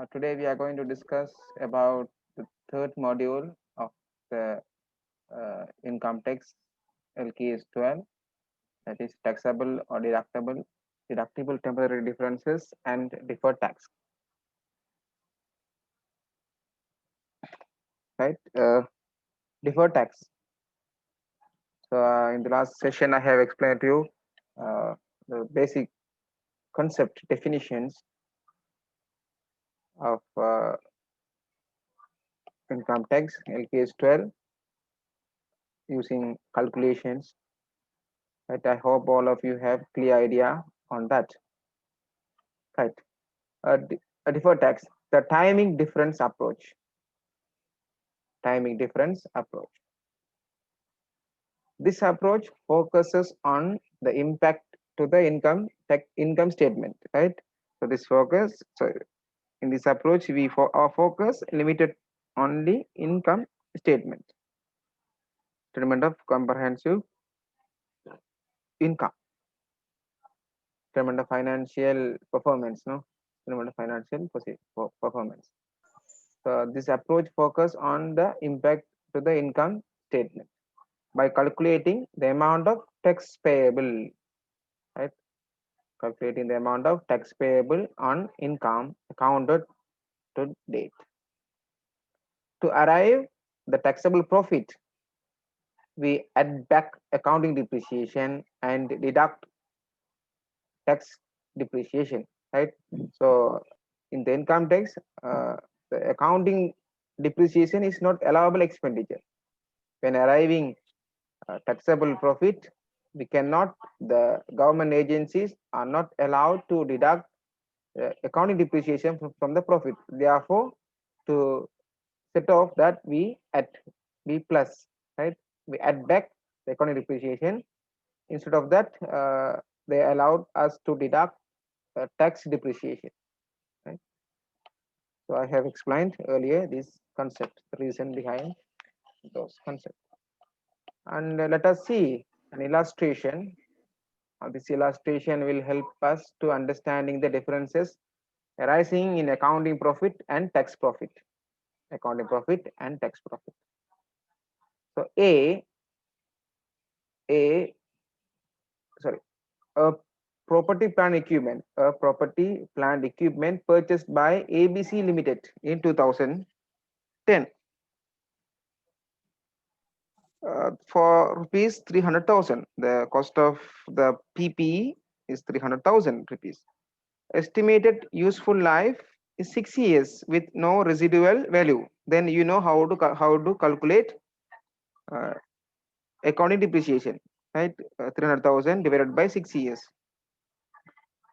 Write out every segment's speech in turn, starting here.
Today we are going to discuss about the third module of the income tax LKAS 12, that is taxable or deductible temporary differences and deferred tax. Right? Deferred tax. So in the last session, I have explained to you the basic concept definitions of income tax LKAS 12 using calculations. Right? I hope all of you have clear idea on that. Right. A deferred tax, the timing difference approach. Timing difference approach. This approach focuses on the impact to the income statement, right? So this focus, so in this approach, our focus limited only income statement of comprehensive income, of financial performance, no, of financial performance. So this approach focus on the impact to the income statement by calculating the amount of tax payable, right? Calculating the amount of tax payable on income accounted to date. To arrive the taxable profit, we add back accounting depreciation and deduct tax depreciation, right? So in the income tax, the accounting depreciation is not allowable expenditure. When arriving taxable profit, we cannot, the government agencies are not allowed to deduct accounting depreciation from the profit. Therefore, to set off that, we add B plus, right? We add back the accounting depreciation. Instead of that, they allowed us to deduct tax depreciation, right? So I have explained earlier this concept, the reason behind those concepts. And let us see an illustration. This illustration will help us to understanding the differences arising in accounting profit and tax profit. Accounting profit and tax profit. So a property plant equipment, a property plant equipment purchased by ABC Limited in 2010 for rupees 300,000. The cost of the PPE is 300,000 rupees. Estimated useful life is 6 years with no residual value. Then you know how to calculate uh, accounting depreciation, right? 300,000 divided by 6 years.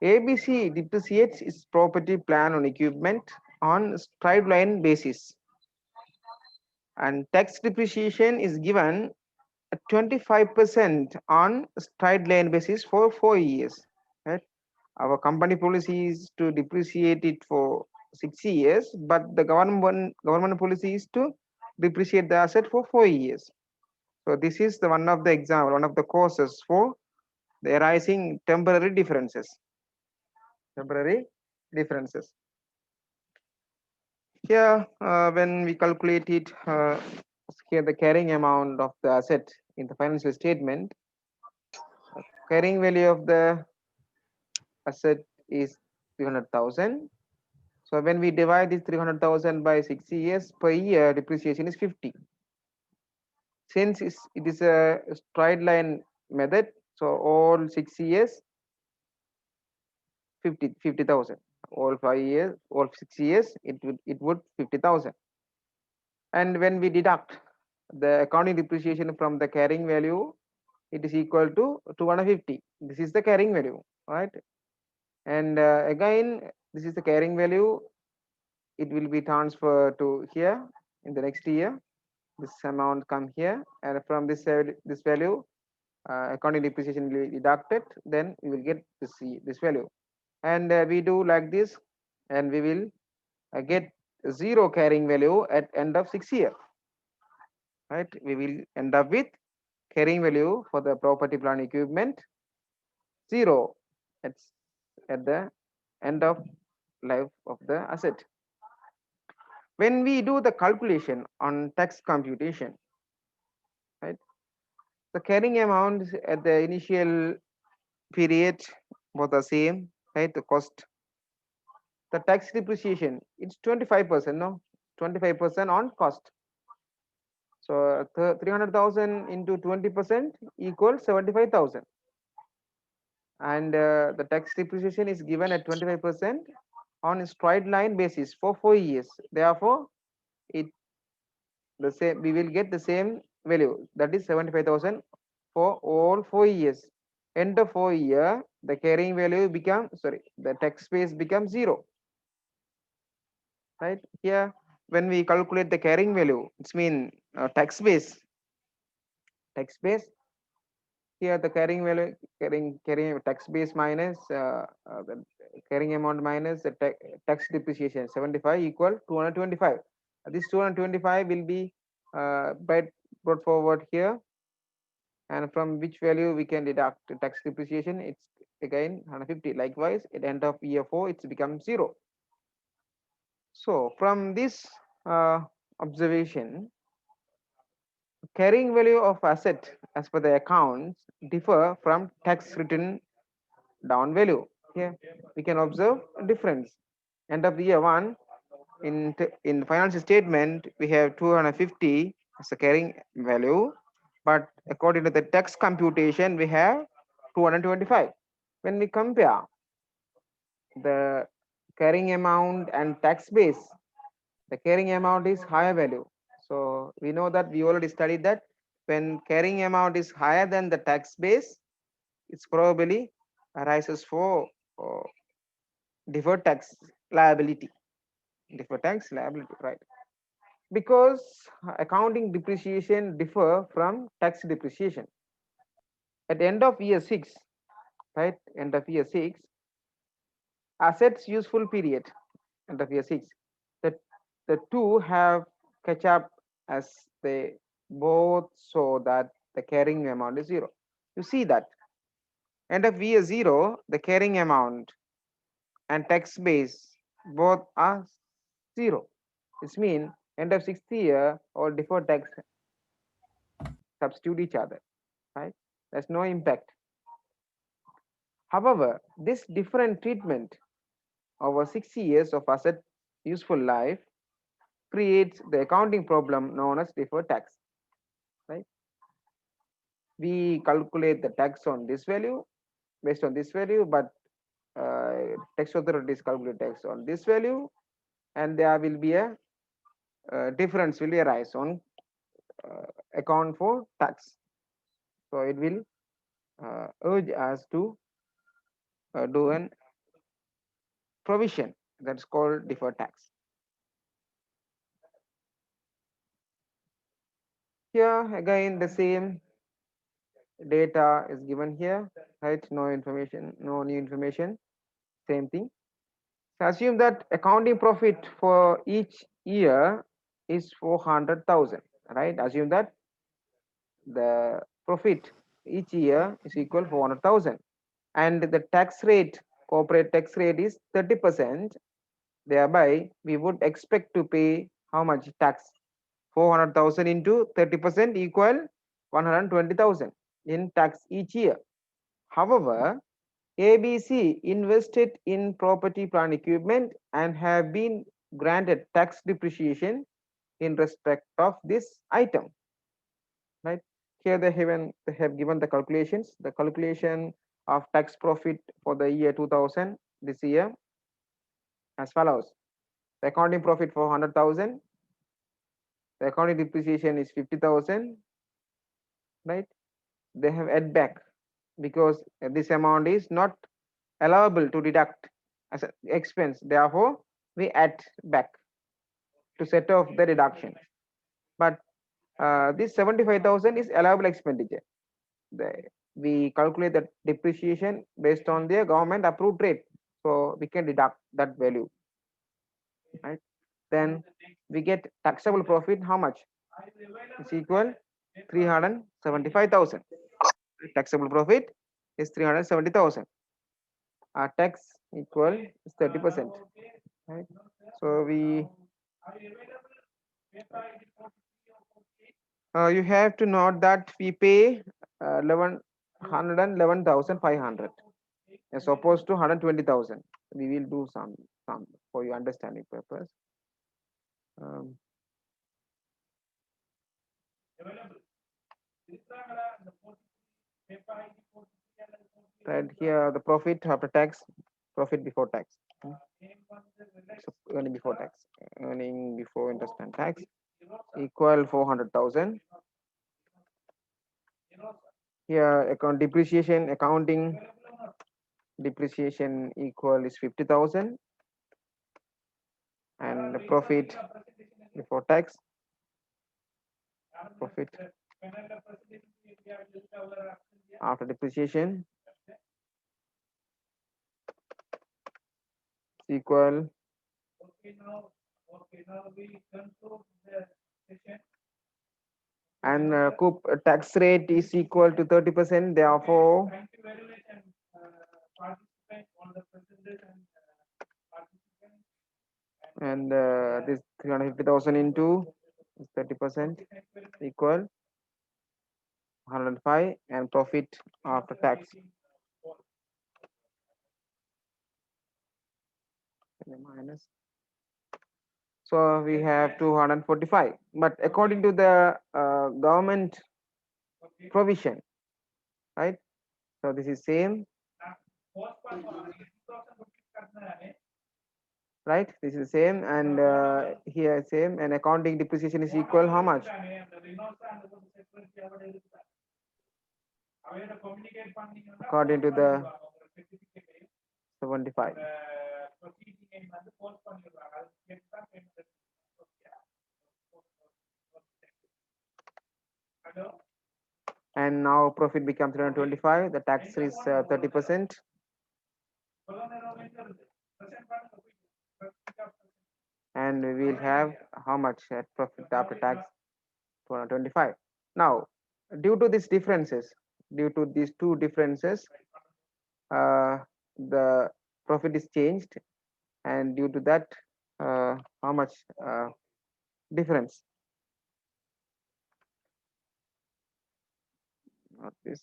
ABC depreciates its property, plant and equipment on straight line basis, and tax depreciation is given at 25% on straight line basis for 4 years, right? Our company policy is to depreciate it for 6 years, but the government policy is to depreciate the asset for 4 years. So this is the one of the example, one of the causes for the arising temporary differences. Here, when we calculate it, here the carrying amount of the asset in the financial statement, carrying value of the asset is 300,000. So when we divide this 300,000 by 60 years, per year depreciation is 50. Since it is a straight line method, so all 6 years 50,000. All 5 years, all 6 years, it would 50,000. And when we deduct the accounting depreciation from the carrying value, it is equal to 250. This is the carrying value, right? And again, this is the carrying value. It will be transferred to here in the next year. This amount come here, and from this value, accounting depreciation will be deducted. Then we will get this value, and we do like this, and we will get zero carrying value at end of 6 year, right? We will end up with carrying value for the property plant equipment 0 at the end of life of the asset. When we do the calculation on tax computation, right, the carrying amount at the initial period was the same, right? The cost, the tax depreciation, it's 25%, no? 25% on cost. So 300,000 into 20% equals 75,000. And the tax depreciation is given at 25% on a straight line basis for 4 years. Therefore, it the same we will get the same value, that is 75,000 for all 4 years. End of 4 year, the carrying value become, sorry, the tax base becomes zero, right? Here, when we calculate the carrying value, it's mean tax base. Here the carrying value, carrying tax base minus the carrying amount minus the tax depreciation 75 equal 225. This 225 will be brought forward here, and from which value we can deduct the tax depreciation. It's again 150. Likewise, at the end of year 4, it's become zero. So from this observation, carrying value of asset as per the accounts differ from tax written down value. Here we can observe a difference. End of the year 1, in financial statement we have 250 as a carrying value, but according to the tax computation we have 225. When we compare the carrying amount and tax base, the carrying amount is higher value. So we know that we already studied that when carrying amount is higher than the tax base, it's probably arises for uh, deferred tax liability. Deferred tax liability, right? Because accounting depreciation differ from tax depreciation. At the end of year 6, right? End of year 6, assets useful period, end of year 6, the, the two have catch up as they both show that the carrying amount is zero. You see that end of year 0, the carrying amount and tax base both are zero. This means end of 6th year or deferred tax substitute each other, right? There's no impact. However, this different treatment over 6 years of asset useful life creates the accounting problem known as deferred tax, right? We calculate the tax on this value, based on this value, but tax authorities calculate tax on this value, and there will be a difference will arise on account for tax. So it will urge us to do an provision that's called deferred tax. Here again the same data is given here, right? No information, no new information, same thing. So assume that accounting profit for each year is 400,000, right? Assume that the profit each year is equal 400,000, and the tax rate, corporate tax rate is 30%. Thereby, we would expect to pay how much tax? 400,000 into 30% equal 120,000 in tax each year. However, ABC invested in property, plant, equipment and have been granted tax depreciation in respect of this item, right? Here they have given the calculations. The calculation of tax profit for the year 2000, this year, as follows. The accounting profit for 100,000, the accounting depreciation is 50,000, right? They have add back because this amount is not allowable to deduct as an expense. Therefore, we add back to set off the deduction. But this 75,000 is allowable expenditure. We calculate the depreciation based on the government approved rate. So we can deduct that value, right? Then we get taxable profit. How much? It's equal 375,000. Taxable profit is 370,000. Our tax equal is 30%. Right? So we You have to note that we pay 111,500 as opposed to 120,000. We will do some for your understanding purpose. Um, right here, the profit after tax, profit before tax. So earning before tax, earning before interest and tax equal 400,000. Here, account depreciation accounting depreciation equal is 50,000, and the profit before tax profit after depreciation is equal and tax rate is equal to 30%. Therefore, and this 350,000 into 30% equal 105, and profit after tax minus. So we have 245. But according to the government provision, right? So this is same, right? This is same, and here same, and accounting depreciation is equal how much? According to the 75. And now profit becomes 325. The tax is 30%. And we will have how much at profit after tax? 225. Now, due to these differences, due to these two differences, the profit is changed, and due to that, how much difference? Not this.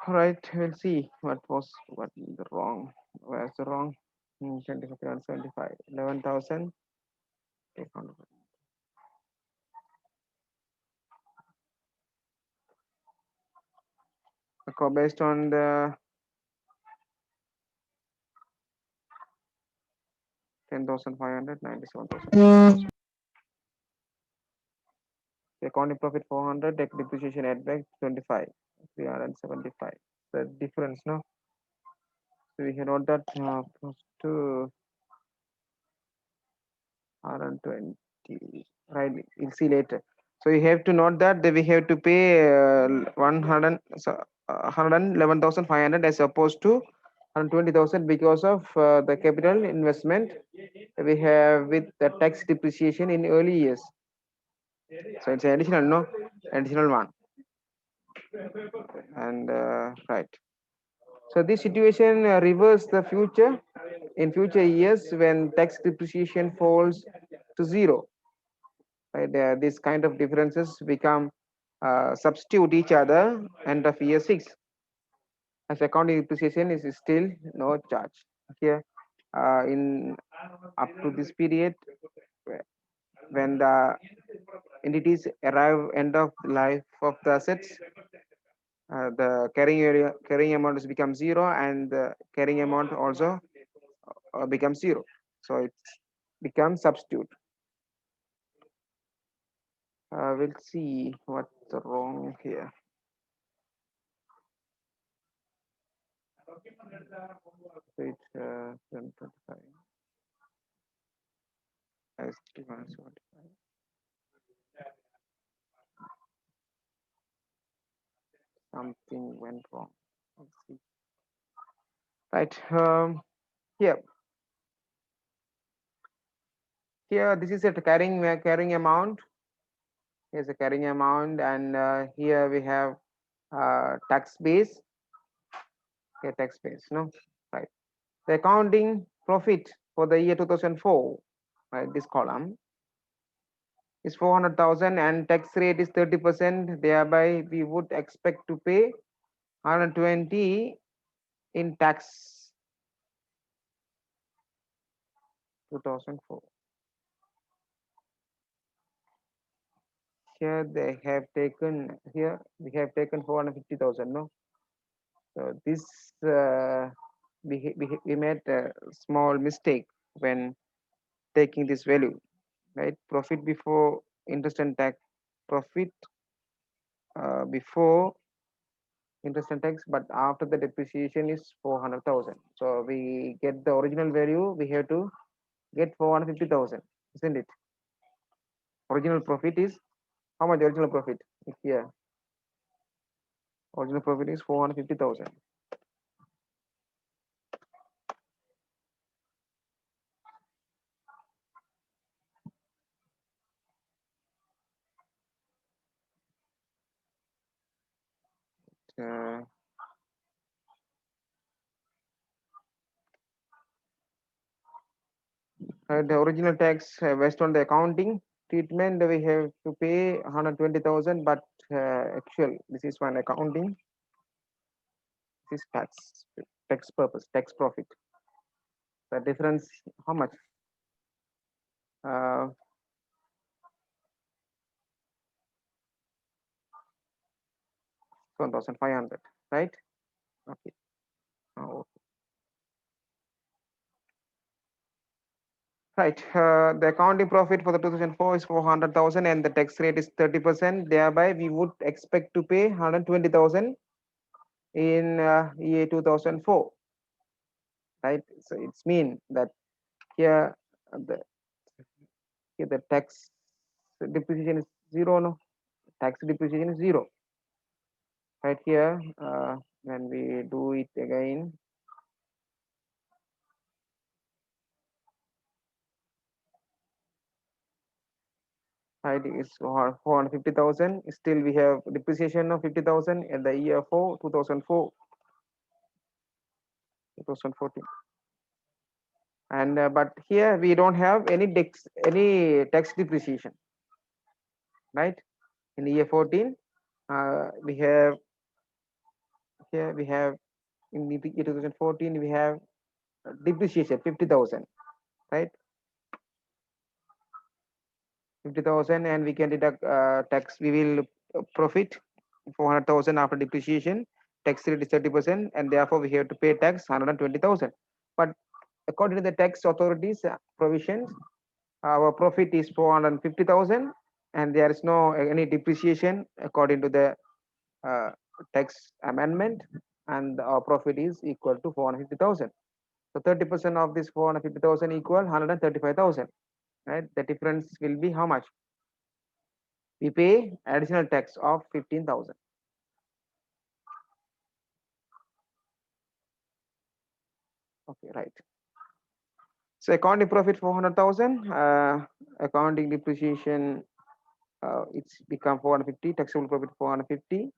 All right, we'll see what the wrong. Where's the wrong? 25, 11,000. Based on the 10,500, 97,000. Accounting profit 400, depreciation add back 25, 375. The difference, no? So we can note that plus 2 120, right? We'll see later. So you have to note that we have to pay 111,500 as opposed to 120,000 because of the capital investment we have with the tax depreciation in early years. So it's additional, no? Additional one. And right. So this situation reverse the future in future years when tax depreciation falls to zero. Right, this kind of differences become substitute each other end of year 6, as accounting depreciation is still no charge here in up to this period. When the entities arrive end of life of the assets, the carrying amount has become zero, and the carrying amount also becomes zero, so it becomes substitute. We'll see what's wrong here. So it's 725 as 275. Something went wrong. Let's see. Right here. Here, this is a carrying amount. Here's a carrying amount, and here we have tax base. Here, tax base. No, right. The accounting profit for the year 2004, right? This column is 400,000, and tax rate is 30%. Thereby, we would expect to pay 120 in tax. 2004. Here they have taken, here we have taken 450,000. No, so this we made a small mistake when taking this value, right? Profit before interest and tax, profit before interest and tax, but after the depreciation is 400,000. So we get the original value, we have to get 450,000, isn't it? Original profit is how much? Original profit here, original profit is 450,000. Uh, the original tax based on the accounting treatment, we have to pay 120,000, but actual this is one accounting, this is tax purpose, tax profit. The difference how much? uh, 1,500, right? Okay. Oh, right. The accounting profit for the 2004 is 400,000, and the tax rate is 30%. Thereby, we would expect to pay 120,000 in year 2004, right? So it's mean that here the here the tax depreciation is zero. No, tax depreciation is zero. Right here, when we do it again, right, is 450,000. Still, we have depreciation of 50,000 in the year 2004, 2014. And but here we don't have any tax depreciation, right? In the year 14, we have here we have in the year 2014 we have depreciation 50,000, right? 50,000, and we can deduct tax. We will profit 400,000 after depreciation. Tax rate is 30%, and therefore we have to pay tax 120,000. But according to the tax authorities provisions, our profit is 450,000, and there is no any depreciation according to the uh, tax amendment, and our profit is equal to 450,000. So 30% of this 450,000 equal 135,000, right? The difference will be how much? We pay additional tax of 15,000. Okay, right. So accounting profit 400,000, accounting depreciation it's become 450, taxable profit 450,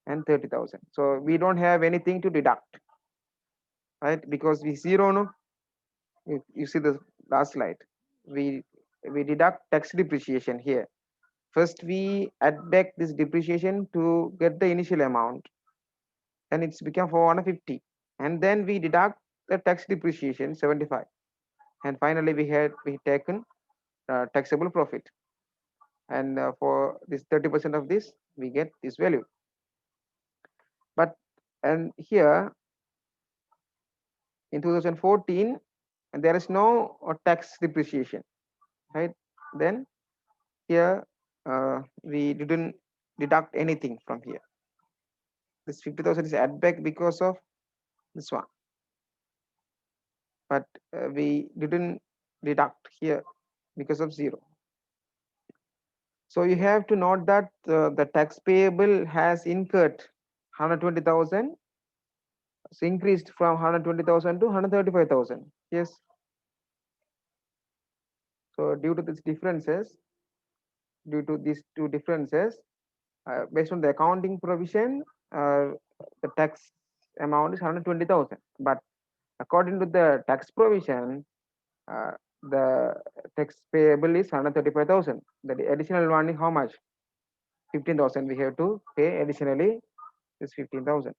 and 30,000. So we don't have anything to deduct, right? Because we zero. No, if you see the last slide, we deduct tax depreciation here. First, we add back this depreciation to get the initial amount, and it's become 450, and then we deduct the tax depreciation 75, and finally we taken taxable profit, and for this 30% of this we get this value. But and here in 2014 there is no tax depreciation, right? Then here we didn't deduct anything from here. This 50,000 is add back because of this one, but we didn't deduct here because of zero. So you have to note that the tax payable has incurred 120,000, so increased from 120,000 to 135,000. Yes. So due to these two differences, based on the accounting provision, the tax amount is 120,000. But according to the tax provision, uh, the tax payable is 135,000. The additional one is how much? 15,000. We have to pay additionally is 15,000.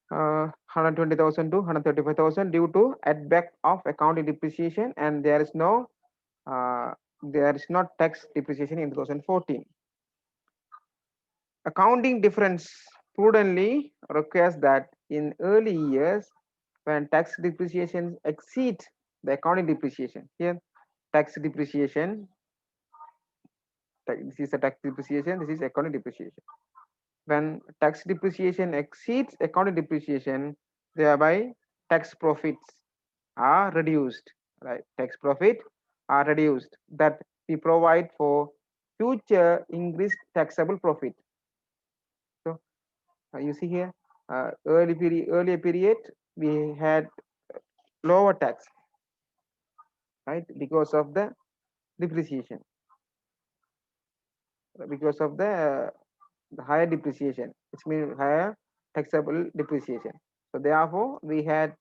120,000 to 135,000 due to add back of accounting depreciation, and uh, there is not tax depreciation in 2014. Accounting difference prudently requires that in early years, when tax depreciation exceeds the accounting depreciation, here tax depreciation, this is a tax depreciation, this is accounting depreciation. When tax depreciation exceeds accounting depreciation, thereby tax profits are reduced, right? Tax profit are reduced, that we provide for future increased taxable profit. So you see here, earlier period we had lower tax, right? Because of the depreciation, because of the higher depreciation, which means higher taxable depreciation. So therefore we had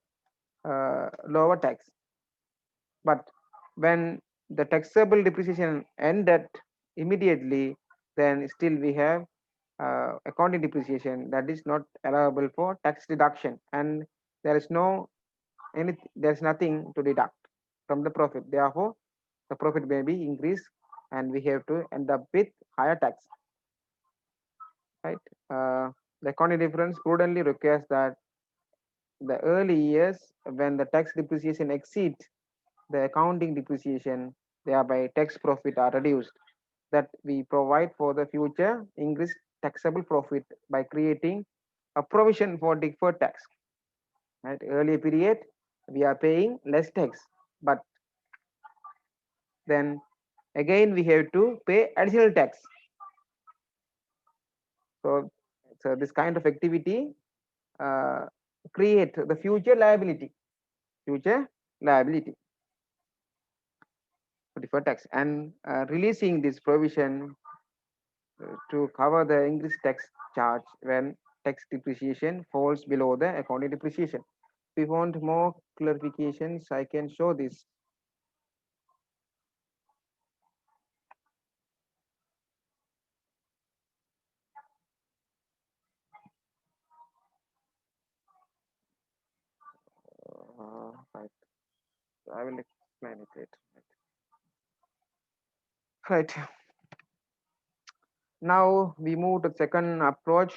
lower tax. But when the taxable depreciation ended immediately, then still we have accounting depreciation that is not allowable for tax deduction, and there is there is nothing to deduct from the profit. Therefore, the profit may be increased, and we have to end up with higher tax. Right? The accounting difference prudently requires that the early years when the tax depreciation exceeds the accounting depreciation, thereby tax profit are reduced, that we provide for the future increased taxable profit by creating a provision for deferred tax. At earlier period, we are paying less tax, but then again we have to pay additional tax. So, so this kind of activity uh, create the future liability for deferred tax, and releasing this provision to cover the increased tax charge when tax depreciation falls below the accounting depreciation. If you want more clarifications, I can show this. Right. I will explain it later. Right. Now we move to the second approach,